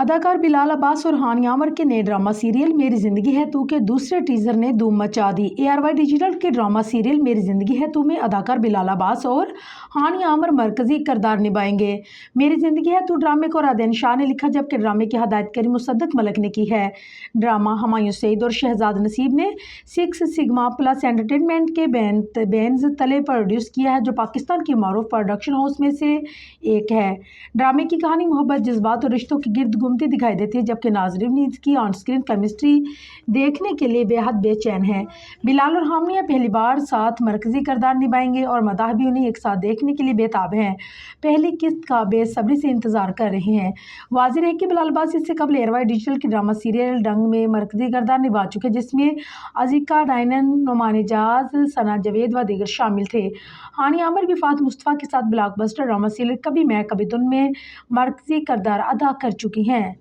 اداکار بلال عباس اور ہانی عامر کے نئے ڈرامہ سیریل میری زندگی ہے تو کے دوسرے ٹیزر نے دھوم مچا دی۔ ARY ڈیجیٹل کے ڈرامہ سیریل میری زندگی ہے تو میں اداکار بلال عباس اور ہانی عامر مرکزی کردار نبھائیں گے۔ میری زندگی ہے تو ڈرامے کو رادین شاہ نے لکھا جبکہ ڈرامے کی ہدایت کاری مصدق ملک نے کی ہے۔ ڈرامہ ہمایوں سعید اور شہزاد نصیب نے سکس سگما پلس انٹرٹینمنٹ کے بینز تلے پروڈیوس کیا ہے جو پاکستان کی معروف پروڈکشن ہاؤس میں سے ایک ہے۔ ڈرامے کی کہانی محبت، جذبات اور رشتوں کے گرد گھومتی دکھائی دیتی ہے جبکہ ناظرین اس کی آن اسکرین کیمسٹری دیکھنے کے لیے بے حد بے چین ہیں۔ بلال اور ہانیہ پہلی بار ساتھ مرکزی کردار نبھائیں گے اور مداح بھی انہیں ایک ساتھ دیکھنے کے لیے بے تاب ہیں، پہلی قسط کا بے صبری سے انتظار کر رہے ہیں۔ واضح ہے کہ بلال عباس اس سے قبل ARY ڈیجیٹل کے ڈرامہ سیریل ڈنگ میں مرکزی کردار نبھا چکے جس میں عزیکا ڈائنن، نعمان اعجاز، ثنا جاوید و دیگر شامل تھے۔ ہانی عامر بھی فہد مصطفیٰ کے ساتھ بلاک بسٹر ڈرامہ سیریل کبھی میں کبھی تم میں مرکزی کردار ادا کر چکی ہیں۔